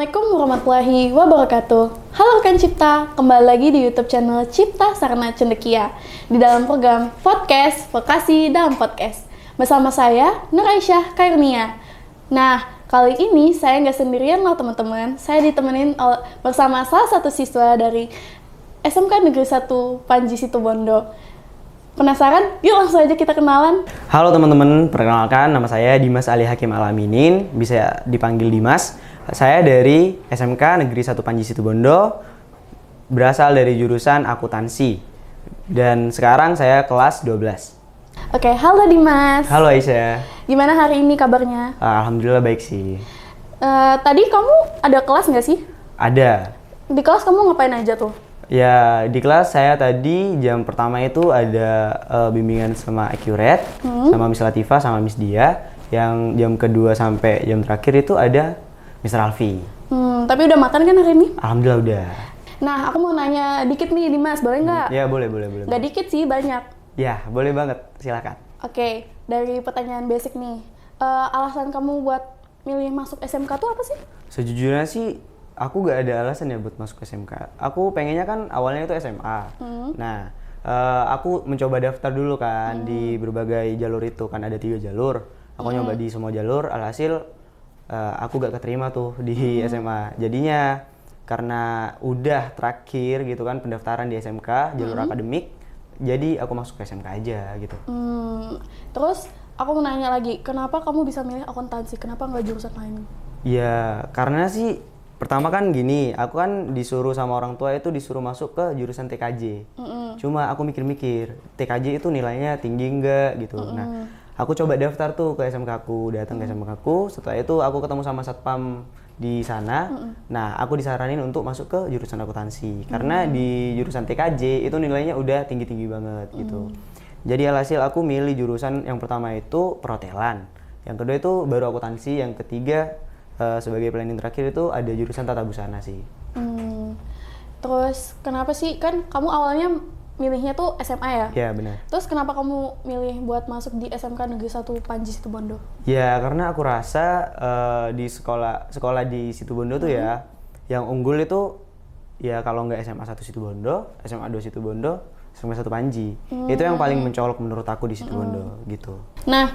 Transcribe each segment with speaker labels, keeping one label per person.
Speaker 1: Assalamualaikum warahmatullahi wabarakatuh. Halo rekan Cipta, kembali lagi di YouTube channel Cipta Sarana Cendekia di dalam program Podcast Vokasi dalam Podcast bersama saya Nur Aisyah Kairnia. Nah, kali ini saya nggak sendirian loh teman-teman. Saya ditemenin bersama salah satu siswa dari SMK Negeri 1 Panji Situbondo. Penasaran? Yuk langsung aja kita kenalan.
Speaker 2: Halo teman-teman, perkenalkan nama saya Dimas Ali Hakim Alaminin, bisa dipanggil Dimas. Saya dari SMK Negeri 1 Panji Situbondo, berasal dari jurusan akuntansi. Dan sekarang saya kelas 12.
Speaker 1: Oke, halo Dimas.
Speaker 2: Halo Aisyah.
Speaker 1: Gimana hari ini kabarnya?
Speaker 2: Alhamdulillah baik sih.
Speaker 1: Tadi kamu ada kelas nggak sih?
Speaker 2: Ada.
Speaker 1: Di kelas kamu ngapain aja tuh?
Speaker 2: Ya, di kelas saya tadi jam pertama itu ada bimbingan sama Accurate, sama Miss Latifah, sama Miss Dia. Yang jam kedua sampai jam terakhir itu ada Mr. Alfi.
Speaker 1: Tapi udah makan kan hari ini?
Speaker 2: Alhamdulillah udah.
Speaker 1: Nah, aku mau nanya dikit nih Dimas, boleh nggak?
Speaker 2: Ya, boleh.
Speaker 1: Nggak dikit sih, banyak.
Speaker 2: Ya, boleh banget. Silakan.
Speaker 1: Oke, dari pertanyaan basic nih. Alasan kamu buat milih masuk SMK tuh apa sih?
Speaker 2: Sejujurnya sih, aku gak ada alasan ya buat masuk SMK. Aku pengennya kan awalnya itu SMA. Nah, aku mencoba daftar dulu kan di berbagai jalur itu. Kan ada 3 jalur. Aku nyoba di semua jalur, alhasil aku gak keterima tuh di SMA. Jadinya karena udah terakhir gitu kan pendaftaran di SMK, jalur akademik, jadi aku masuk ke SMK aja gitu.
Speaker 1: Terus aku mau nanya lagi, kenapa kamu bisa milih akuntansi? Kenapa nggak jurusan lain?
Speaker 2: Ya karena sih pertama kan gini, aku kan disuruh sama orang tua itu disuruh masuk ke jurusan TKJ. Cuma aku mikir-mikir, TKJ itu nilainya tinggi enggak gitu. Nah, aku coba daftar tuh ke SMK aku, datang ke SMK aku. Setelah itu aku ketemu sama satpam di sana. Nah, aku disaranin untuk masuk ke jurusan akuntansi karena di jurusan TKJ itu nilainya udah tinggi-tinggi banget gitu. Jadi alhasil aku milih jurusan yang pertama itu perhotelan, yang kedua itu baru akuntansi, yang ketiga sebagai planning terakhir itu ada jurusan tata busana sih.
Speaker 1: Terus kenapa sih, kan kamu awalnya milihnya tuh SMA ya?
Speaker 2: Ya benar.
Speaker 1: Terus kenapa kamu milih buat masuk di SMK Negeri 1 Panji Situbondo?
Speaker 2: Ya karena aku rasa di sekolah di Situbondo tuh ya, yang unggul itu ya kalau nggak SMA 1 Situbondo, SMA 2 Situbondo, SMA 1 Panji. Itu yang paling mencolok menurut aku di Situbondo gitu.
Speaker 1: Nah,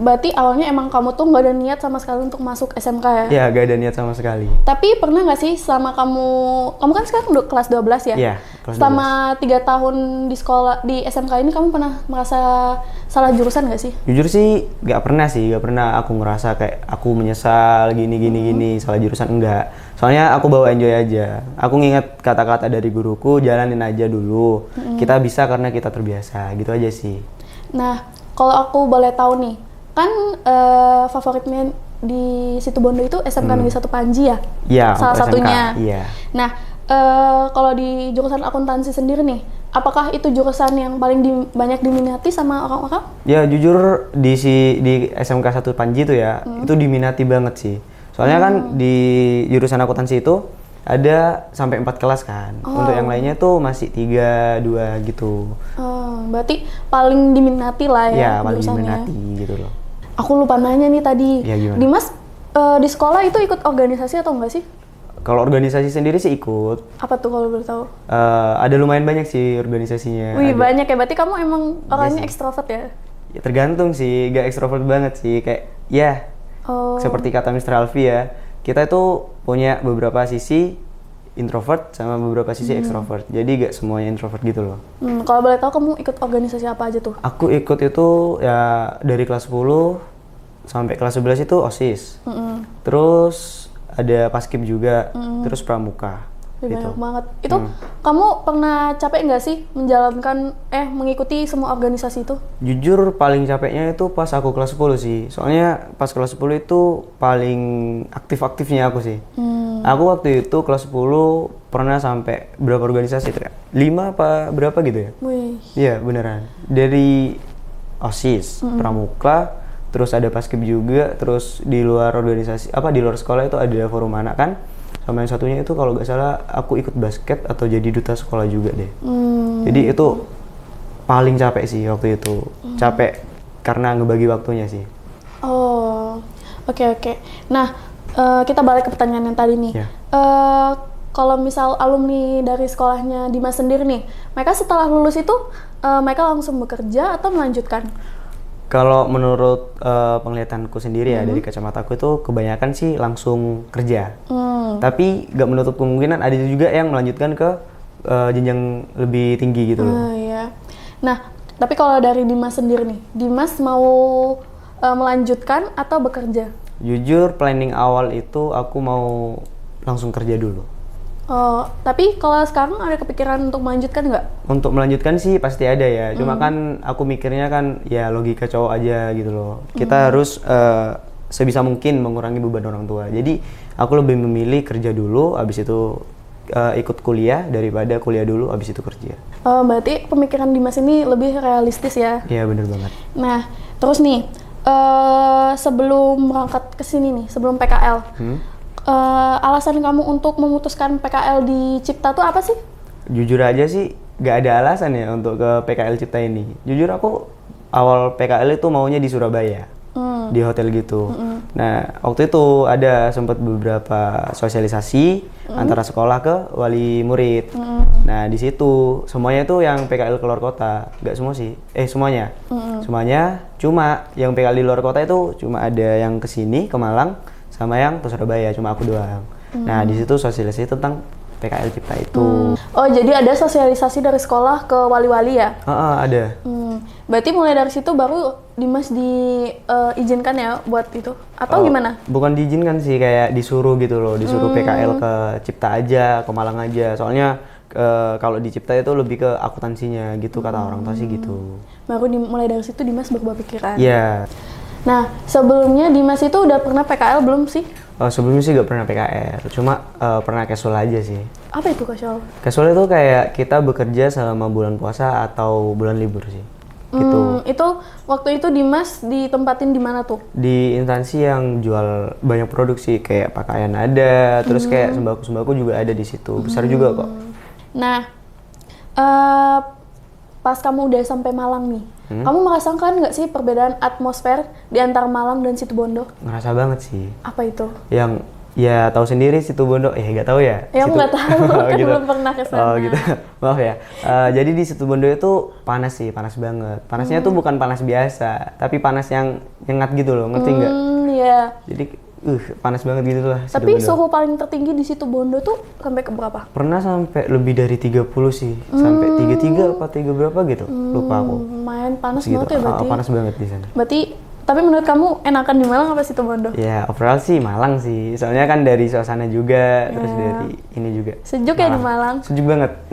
Speaker 1: berarti awalnya emang kamu tuh nggak ada niat sama sekali untuk masuk SMK ya?
Speaker 2: Ya gak ada niat sama sekali.
Speaker 1: Tapi pernah nggak sih selama kamu kan sekarang udah kelas 12 ya?
Speaker 2: Iya, kelas 12.
Speaker 1: Selama 3 tahun di sekolah, di SMK ini kamu pernah merasa salah jurusan nggak sih?
Speaker 2: Jujur sih gak pernah aku ngerasa kayak aku menyesal gini salah jurusan, enggak. Soalnya aku bawa enjoy aja. Aku nginget kata-kata dari guruku, jalanin aja dulu. Kita bisa karena kita terbiasa, gitu aja sih.
Speaker 1: Nah, kalau aku boleh tahu nih, kan favoritnya di Situbondo itu SMK Negeri 1 Panji ya?
Speaker 2: Iya,
Speaker 1: salah
Speaker 2: SMK,
Speaker 1: satunya.
Speaker 2: iya.
Speaker 1: Nah, kalau di jurusan akuntansi sendiri nih, apakah itu jurusan yang paling banyak diminati sama orang-orang?
Speaker 2: Ya jujur di SMK 1 Panji itu ya, itu diminati banget sih. Soalnya kan di jurusan akuntansi itu ada sampai 4 kelas kan. Untuk yang lainnya tuh masih 3, 2 gitu.
Speaker 1: Berarti paling diminati lah ya,
Speaker 2: Ya paling
Speaker 1: jurusannya.
Speaker 2: diminati gitu loh.
Speaker 1: Aku lupa nanya nih tadi.
Speaker 2: Ya, gimana?
Speaker 1: Dimas, di sekolah itu ikut organisasi atau enggak sih?
Speaker 2: Kalau organisasi sendiri sih ikut.
Speaker 1: Apa tuh kalau boleh tahu?
Speaker 2: Ada lumayan banyak sih organisasinya.
Speaker 1: Wih,
Speaker 2: Ada.
Speaker 1: banyak ya. Berarti kamu emang orangnya
Speaker 2: sih.
Speaker 1: ekstrovert ya?
Speaker 2: Ya tergantung sih, gak ekstrovert banget sih. Kayak ya seperti kata Mr. Alfi ya, kita itu punya beberapa sisi introvert sama beberapa sisi ekstrovert. Jadi gak semuanya introvert gitu loh.
Speaker 1: Kalau boleh tahu kamu ikut organisasi apa aja tuh?
Speaker 2: Aku ikut itu ya dari kelas 10 sampai kelas 11 itu OSIS. Terus ada Paskib juga, terus Pramuka.
Speaker 1: Wih,
Speaker 2: Gitu.
Speaker 1: banyak banget. Itu kamu pernah capek nggak sih mengikuti semua organisasi itu?
Speaker 2: Jujur paling capeknya itu pas aku kelas 10 sih. Soalnya pas kelas 10 itu paling aktif-aktifnya aku sih. Aku waktu itu kelas 10 pernah sampai berapa organisasi tuh ya? 5 apa berapa gitu ya?
Speaker 1: Wih.
Speaker 2: Iya beneran. Dari OSIS, Pramuka, terus ada Paskib juga, terus di luar organisasi, di luar sekolah itu ada forum anak kan. Sama yang satunya itu kalau nggak salah aku ikut basket atau jadi duta sekolah juga deh. Jadi itu paling capek sih waktu itu. Capek karena ngebagi waktunya sih.
Speaker 1: Oh, oke. Nah, kita balik ke pertanyaan yang tadi nih.
Speaker 2: Ya.
Speaker 1: Kalau misal alumni dari sekolahnya Dimas sendiri nih, mereka setelah lulus itu mereka langsung bekerja atau melanjutkan?
Speaker 2: Kalau menurut penglihatanku sendiri ya dari kacamataku itu kebanyakan sih langsung kerja. Tapi nggak menutup kemungkinan ada juga yang melanjutkan ke jenjang lebih tinggi gitu loh.
Speaker 1: Iya. Nah, tapi kalau dari Dimas sendiri nih, Dimas mau melanjutkan atau bekerja?
Speaker 2: Jujur planning awal itu aku mau langsung kerja dulu.
Speaker 1: Oh, tapi kalau sekarang ada kepikiran untuk melanjutkan nggak?
Speaker 2: Untuk melanjutkan sih pasti ada ya. Cuma kan aku mikirnya kan ya logika cowok aja gitu loh. Kita harus sebisa mungkin mengurangi beban orang tua. Jadi aku lebih memilih kerja dulu, abis itu ikut kuliah daripada kuliah dulu, abis itu kerja.
Speaker 1: Berarti pemikiran Dimas ini lebih realistis ya?
Speaker 2: Iya bener banget.
Speaker 1: Nah, terus nih, sebelum berangkat ke sini nih, sebelum PKL, alasan kamu untuk memutuskan PKL di Cipta tuh apa sih?
Speaker 2: Jujur aja sih gak ada alasan ya untuk ke PKL Cipta ini. Jujur aku awal PKL itu maunya di Surabaya, di hotel gitu. Nah waktu itu ada sempat beberapa sosialisasi antara sekolah ke wali murid. Nah di situ semuanya tuh yang PKL keluar kota, nggak semua sih, semuanya. Semuanya, cuma yang PKL di luar kota itu cuma ada yang kesini ke Malang sama yang ke Surabaya, cuma aku doang. Nah di situ sosialisasi tentang PKL Cipta itu.
Speaker 1: Oh jadi ada sosialisasi dari sekolah ke wali-wali ya?
Speaker 2: Ada.
Speaker 1: Berarti mulai dari situ baru Dimas diizinkan ya buat itu? Atau gimana?
Speaker 2: Bukan diizinkan sih, kayak disuruh gitu loh, disuruh PKL ke Cipta aja, ke Malang aja. Soalnya kalau di Cipta itu lebih ke akuntansinya gitu, kata orang tua sih gitu.
Speaker 1: Baru mulai dari situ Dimas berubah pikiran?
Speaker 2: Iya.
Speaker 1: Nah, sebelumnya Dimas itu udah pernah PKL belum sih?
Speaker 2: Sebelumnya sih gak pernah PKL, cuma pernah casual aja sih.
Speaker 1: Apa itu casual?
Speaker 2: Casual itu kayak kita bekerja selama bulan puasa atau bulan libur sih. Gitu.
Speaker 1: Itu waktu itu Dimas ditempatin di mana tuh?
Speaker 2: Di instansi yang jual banyak produksi, kayak pakaian ada, terus kayak sembako-sembako juga ada di situ. Besar juga kok.
Speaker 1: Nah, pas kamu udah sampai Malang nih, kamu merasakan nggak sih perbedaan atmosfer di antara Malang dan Situbondo?
Speaker 2: Ngerasa banget sih.
Speaker 1: Apa itu?
Speaker 2: Yang ya tahu sendiri Situbondo, nggak tahu ya.
Speaker 1: Ya aku nggak tahu, kan
Speaker 2: gitu.
Speaker 1: belum pernah ke sana.
Speaker 2: Oh gitu, maaf ya. Jadi di Situbondo itu panas sih, panas banget. Panasnya tuh bukan panas biasa, tapi panas yang nyengat gitu loh, ngerti nggak?
Speaker 1: Iya.
Speaker 2: Jadi panas banget gitu lah.
Speaker 1: Tapi
Speaker 2: Situbondo.
Speaker 1: suhu paling tertinggi di Situbondo tuh sampai ke berapa?
Speaker 2: Pernah sampai lebih dari 30 sih, sampai 33 apa 3 berapa gitu, lupa aku.
Speaker 1: Lumayan panas
Speaker 2: Segitu.
Speaker 1: banget ya berarti.
Speaker 2: Panas banget di sana.
Speaker 1: Berarti, tapi menurut kamu enakan di Malang apa Situbondo?
Speaker 2: Ya overall sih Malang sih, soalnya kan dari suasana juga, terus dari ini juga.
Speaker 1: Sejuk ya di Malang?
Speaker 2: Sejuk banget.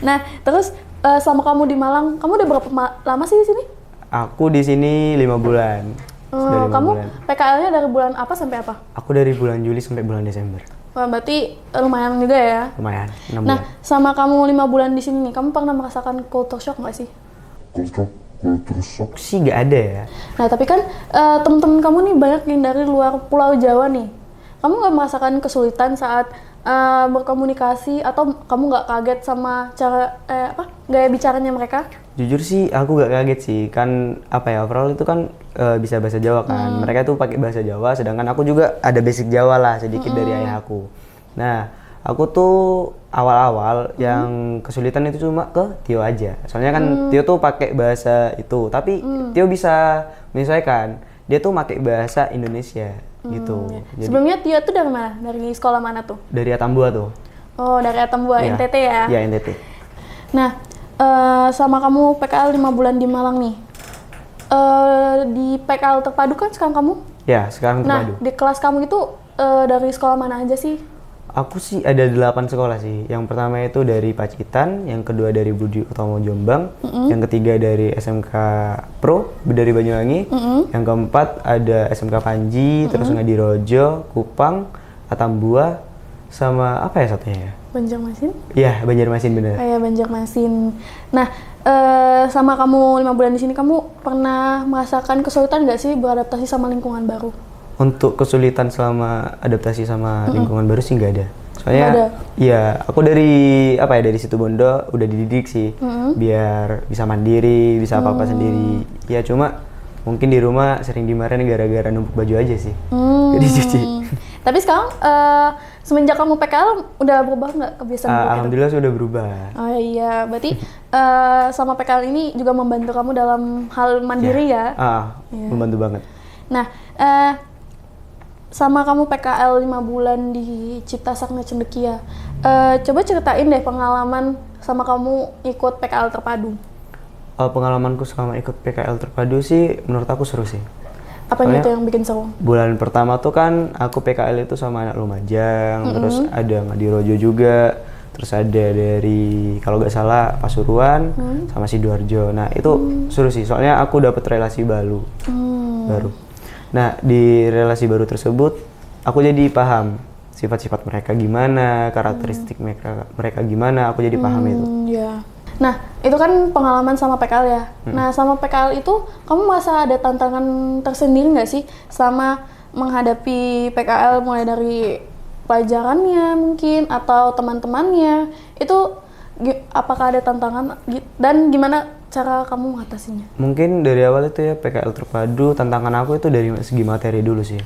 Speaker 1: Nah, terus selama kamu di Malang, kamu udah berapa lama sih di sini?
Speaker 2: Aku di sini 5 bulan. Sudah 5
Speaker 1: Kamu
Speaker 2: bulan.
Speaker 1: PKL-nya dari bulan apa sampai apa?
Speaker 2: Aku dari bulan Juli sampai bulan Desember.
Speaker 1: Wah, berarti lumayan juga ya.
Speaker 2: Lumayan, 6
Speaker 1: Nah,
Speaker 2: bulan.
Speaker 1: sama kamu 5 bulan di sini nih, kamu pernah merasakan culture shock nggak sih?
Speaker 3: Culture shock.
Speaker 2: Aku sih nggak ada ya.
Speaker 1: Nah, tapi kan temen-temen kamu nih banyak yang dari luar Pulau Jawa nih. Kamu nggak merasakan kesulitan saat berkomunikasi atau kamu nggak kaget sama cara gaya bicaranya mereka?
Speaker 2: Jujur sih aku gak kaget sih, kan apa ya, overall itu kan bisa bahasa Jawa kan. Mereka tuh pakai bahasa Jawa, sedangkan aku juga ada basic Jawa lah sedikit dari ayah aku. Nah, aku tuh awal-awal yang kesulitan itu cuma ke Tio aja. Soalnya kan Tio tuh pakai bahasa itu, tapi Tio bisa menyesuaikan. Dia tuh pakai bahasa Indonesia gitu. Jadi,
Speaker 1: Sebelumnya Tio tuh dari mana? Dari sekolah mana tuh?
Speaker 2: dari Atambua tuh.
Speaker 1: Oh, dari Atambua,
Speaker 2: Iya.
Speaker 1: NTT ya?
Speaker 2: Iya, NTT.
Speaker 1: Nah, sama kamu PKL 5 bulan di Malang nih. Di PKL terpadu kan sekarang kamu?
Speaker 2: Ya, sekarang
Speaker 1: Nah,
Speaker 2: terpadu.
Speaker 1: di kelas kamu itu dari sekolah mana aja sih?
Speaker 2: Aku sih ada 8 sekolah sih. Yang pertama itu dari Pacitan, yang kedua dari Budi Utomo Jombang, yang ketiga dari SMK Pro dari Banyuwangi, yang keempat ada SMK Panji, terus Ngadirojo, Kupang, Atambua, sama apa ya satunya ya?
Speaker 1: Banjarmasin?
Speaker 2: Iya, Banjarmasin bener.
Speaker 1: Kayak Banjarmasin. Nah, sama kamu 5 bulan di sini, kamu pernah merasakan kesulitan nggak sih beradaptasi sama lingkungan baru?
Speaker 2: Untuk kesulitan selama adaptasi sama lingkungan baru sih nggak ada. Soalnya,
Speaker 1: Nggak ada?
Speaker 2: iya, aku dari dari Situbondo udah dididik sih, biar bisa mandiri, bisa apa-apa sendiri. Ya cuma Mungkin di rumah sering dimarahin gara-gara numpuk baju aja sih. Jadi cuci.
Speaker 1: Tapi sekarang semenjak kamu PKL udah berubah nggak kebiasaan buruk itu?
Speaker 2: Alhamdulillah sudah berubah.
Speaker 1: Oh iya, berarti sama PKL ini juga membantu kamu dalam hal mandiri ya? Iya.
Speaker 2: Membantu banget.
Speaker 1: Nah, sama kamu PKL 5 bulan di Cipta Sakna Cendekia, coba ceritain deh pengalaman sama kamu ikut PKL terpadu.
Speaker 2: Pengalamanku selama ikut PKL terpadu sih menurut aku seru sih.
Speaker 1: Apanya itu yang bikin seru?
Speaker 2: Bulan pertama tuh kan aku PKL itu sama anak Lumajang, terus ada Ngadirojo juga, terus ada dari kalau nggak salah Pasuruan sama Sidoarjo. Nah itu seru sih, soalnya aku dapet relasi baru. Nah di relasi baru tersebut aku jadi paham sifat-sifat mereka gimana, karakteristik mereka gimana, aku jadi paham itu.
Speaker 1: Iya. Nah, itu kan pengalaman sama PKL ya. Nah, sama PKL itu kamu merasa ada tantangan tersendiri nggak sih sama menghadapi PKL mulai dari pelajarannya mungkin atau teman-temannya? Itu apakah ada tantangan dan gimana cara kamu mengatasinya?
Speaker 2: Mungkin dari awal itu ya PKL terpadu, tantangan aku itu dari segi materi dulu sih.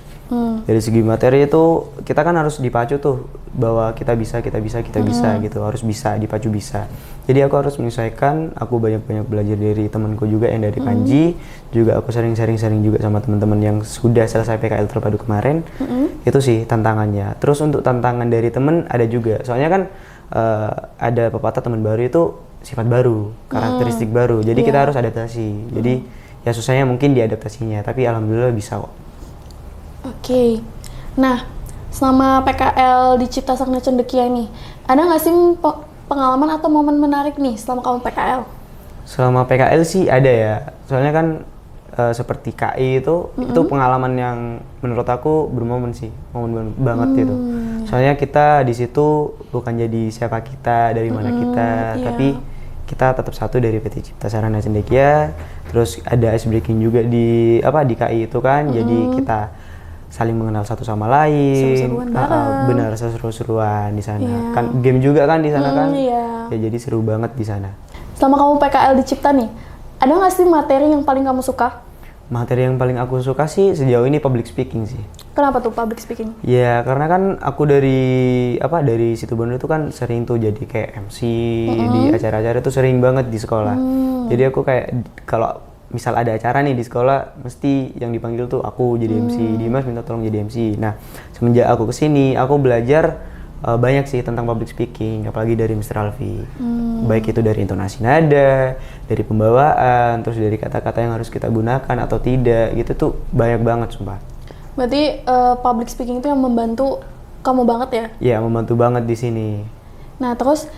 Speaker 2: Dari segi materi itu kita kan harus dipacu tuh bahwa kita bisa gitu, harus bisa dipacu bisa. Jadi aku harus menyesuaikan, aku banyak-banyak belajar dari temanku juga yang dari Panji, juga aku sering juga sama teman-teman yang sudah selesai PKL terpadu kemarin. Itu sih tantangannya. Terus untuk tantangan dari temen ada juga, soalnya kan ada pepatah teman baru itu sifat baru, karakteristik baru. Jadi kita harus adaptasi. Jadi ya susahnya mungkin di adaptasinya, tapi alhamdulillah bisa kok.
Speaker 1: Oke. Nah, selama PKL di Cipta Sakna Cendekia ini, ada nggak sih pengalaman atau momen menarik nih selama kamu PKL?
Speaker 2: Selama PKL sih ada ya. Soalnya kan seperti KI itu pengalaman yang menurut aku bermomen sih, momen banget gitu. Soalnya kita di situ bukan jadi siapa kita, dari mana kita, tapi kita tetap satu dari PT Cipta Sarana Cendekia. Terus ada ice breaking juga di KI itu kan, jadi kita saling mengenal satu sama lain.
Speaker 1: Seru-seruan bareng.
Speaker 2: Benar, seru-seruan di sana. Kan game juga kan di sana kan.
Speaker 1: Iya.
Speaker 2: Ya jadi seru banget di sana.
Speaker 1: Selama kamu PKL di Cipta nih, ada nggak sih materi yang paling kamu suka?
Speaker 2: Materi yang paling aku suka sih sejauh ini public speaking sih.
Speaker 1: Kenapa tuh public speaking?
Speaker 2: Ya karena kan aku dari Situbondo itu kan sering tuh jadi kayak MC di acara-acara itu sering banget di sekolah. Jadi aku kayak kalau misal ada acara nih di sekolah, mesti yang dipanggil tuh aku jadi MC. Dimas minta tolong jadi MC. Nah semenjak aku kesini, aku belajar banyak sih tentang public speaking, apalagi dari Mr. Alfi. Baik itu dari intonasi nada, dari pembawaan, terus dari kata-kata yang harus kita gunakan atau tidak, gitu tuh banyak banget sumpah.
Speaker 1: Berarti public speaking itu yang membantu kamu banget ya?
Speaker 2: Iya, membantu banget di sini.
Speaker 1: Nah terus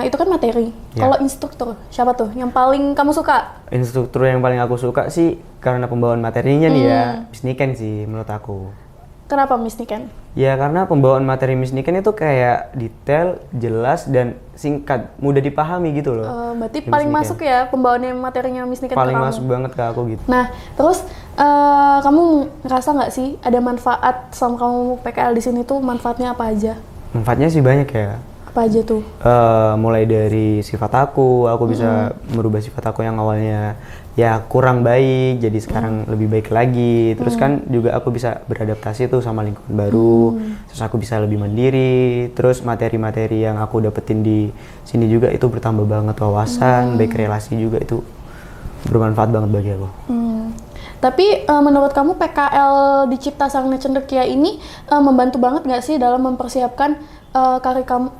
Speaker 1: itu kan materi.
Speaker 2: Ya.
Speaker 1: Kalau instruktur, siapa tuh yang paling kamu suka?
Speaker 2: Instruktur yang paling aku suka sih karena pembawaan materinya nih ya, Miss Niken sih menurut aku.
Speaker 1: Kenapa Miss Niken?
Speaker 2: Ya karena pembawaan materi Miss Niken itu kayak detail, jelas, dan singkat, mudah dipahami gitu loh.
Speaker 1: Berarti
Speaker 2: Miss
Speaker 1: paling
Speaker 2: Niken.
Speaker 1: masuk ya pembawaannya materinya Miss Niken
Speaker 2: Paling
Speaker 1: ke kamu?
Speaker 2: masuk banget ke aku gitu.
Speaker 1: Nah, terus kamu ngerasa nggak sih ada manfaat sama kamu PKL di sini tuh manfaatnya apa aja?
Speaker 2: Manfaatnya sih banyak ya.
Speaker 1: Apa aja tuh?
Speaker 2: Mulai dari sifat aku bisa merubah sifat aku yang awalnya ya kurang baik jadi sekarang lebih baik lagi. Terus kan juga aku bisa beradaptasi tuh sama lingkungan baru. Terus aku bisa lebih mandiri. Terus materi-materi yang aku dapetin di sini juga itu bertambah banget wawasan, baik relasi juga itu bermanfaat banget bagi aku.
Speaker 1: Tapi menurut kamu PKL di Cipta Sarana Cendekia ini membantu banget nggak sih dalam mempersiapkan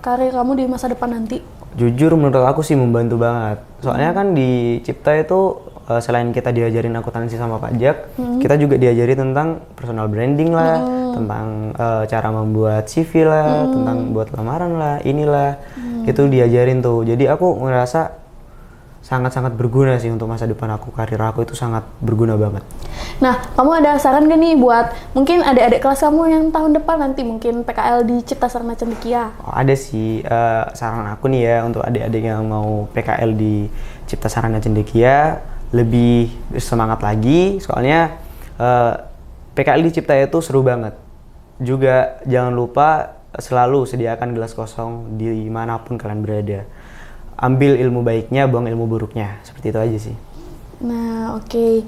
Speaker 1: karir kamu di masa depan nanti?
Speaker 2: Jujur menurut aku sih membantu banget. Soalnya kan di Cipta itu selain kita diajarin akuntansi sama pajak, kita juga diajari tentang personal branding lah, tentang cara membuat CV lah, tentang buat lamaran lah, inilah. Itu diajarin tuh. Jadi aku ngerasa sangat-sangat berguna sih untuk masa depan aku, karir aku itu sangat berguna banget.
Speaker 1: Nah, kamu ada saran gak nih buat mungkin adik-adik kelas kamu yang tahun depan nanti mungkin PKL di Cipta Sarana Cendekia?
Speaker 2: Ada sih saran aku nih ya untuk adik-adik yang mau PKL di Cipta Sarana Cendekia lebih semangat lagi, soalnya PKL di Cipta itu seru banget. Juga jangan lupa selalu sediakan gelas kosong dimanapun kalian berada. Ambil ilmu baiknya, buang ilmu buruknya. Seperti itu aja sih.
Speaker 1: Nah, oke.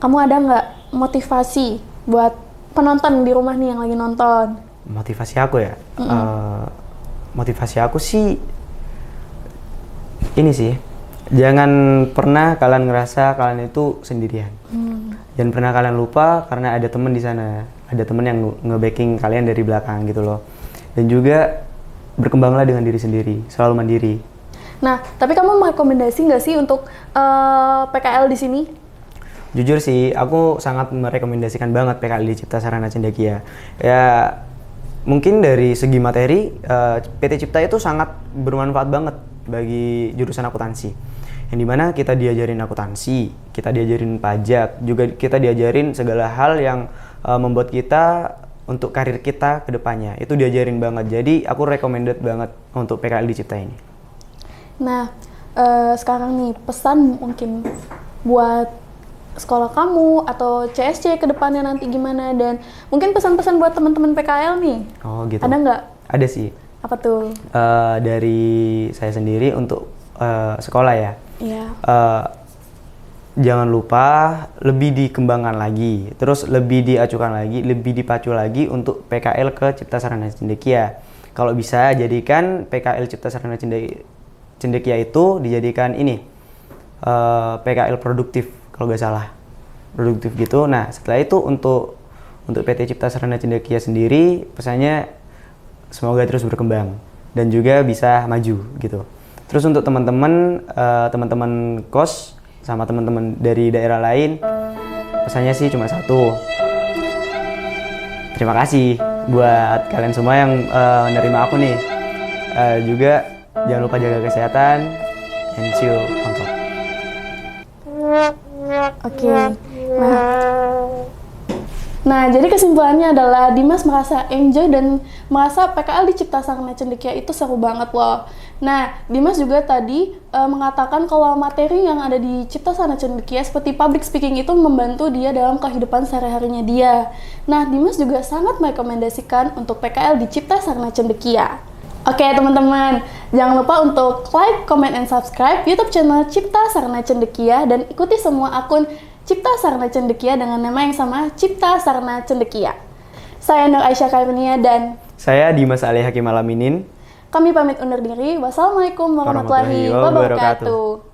Speaker 1: Kamu ada nggak motivasi buat penonton di rumah nih yang lagi nonton?
Speaker 2: Motivasi aku ya? Motivasi aku sih ini sih, jangan pernah kalian ngerasa kalian itu sendirian. Jangan pernah kalian lupa karena ada teman di sana, ada teman yang nge-backing kalian dari belakang gitu loh. Dan juga berkembanglah dengan diri sendiri, selalu mandiri.
Speaker 1: Nah, tapi kamu merekomendasi nggak sih untuk PKL di sini?
Speaker 2: Jujur sih, aku sangat merekomendasikan banget PKL di Cipta Sarana Cendekia. Ya, mungkin dari segi materi, PT Cipta itu sangat bermanfaat banget bagi jurusan akuntansi. Yang dimana kita diajarin akuntansi, kita diajarin pajak, juga kita diajarin segala hal yang membuat kita untuk karir kita ke depannya. Itu diajarin banget. Jadi aku recommended banget untuk PKL di Cipta ini.
Speaker 1: Nah, sekarang nih pesan mungkin buat sekolah kamu atau CSC ke depannya nanti gimana, dan mungkin pesan-pesan buat teman-teman PKL nih.
Speaker 2: Oh gitu.
Speaker 1: Ada nggak?
Speaker 2: Ada sih.
Speaker 1: Apa tuh?
Speaker 2: Dari saya sendiri untuk sekolah ya.
Speaker 1: Iya.
Speaker 2: Jangan lupa lebih dikembangkan lagi, terus lebih diacukan lagi, lebih dipacu lagi untuk PKL ke Cipta Sarana Cendekia. Kalau bisa jadikan PKL Cipta Sarana Cendekia itu dijadikan ini PKL produktif kalau nggak salah, produktif gitu. Nah setelah itu untuk PT Cipta Sarana Cendekia sendiri pesannya semoga terus berkembang dan juga bisa maju gitu. Terus untuk teman-teman kos sama teman-teman dari daerah lain, pesannya sih cuma satu. Terima kasih buat kalian semua yang menerima aku nih. Juga jangan lupa jaga kesehatan, and see you on top.
Speaker 1: Oke. Nah, jadi kesimpulannya adalah Dimas merasa enjoy dan merasa PKL di Cipta Sarana Cendekia itu seru banget loh. Nah, Dimas juga tadi mengatakan kalau materi yang ada di Cipta Sarana Cendekia seperti public speaking itu membantu dia dalam kehidupan sehari-harinya dia. Nah, Dimas juga sangat merekomendasikan untuk PKL di Cipta Sarana Cendekia. Oke teman-teman, jangan lupa untuk like, comment, and subscribe YouTube channel Cipta Sarana Cendekia dan ikuti semua akun Cipta Sarana Cendekia dengan nama yang sama, Cipta Sarana Cendekia. Saya Nur Aisyah Karunia dan
Speaker 2: saya Dimas Ali Hakim Alaminin.
Speaker 1: Kami pamit undur diri. Wassalamualaikum warahmatullahi wabarakatuh.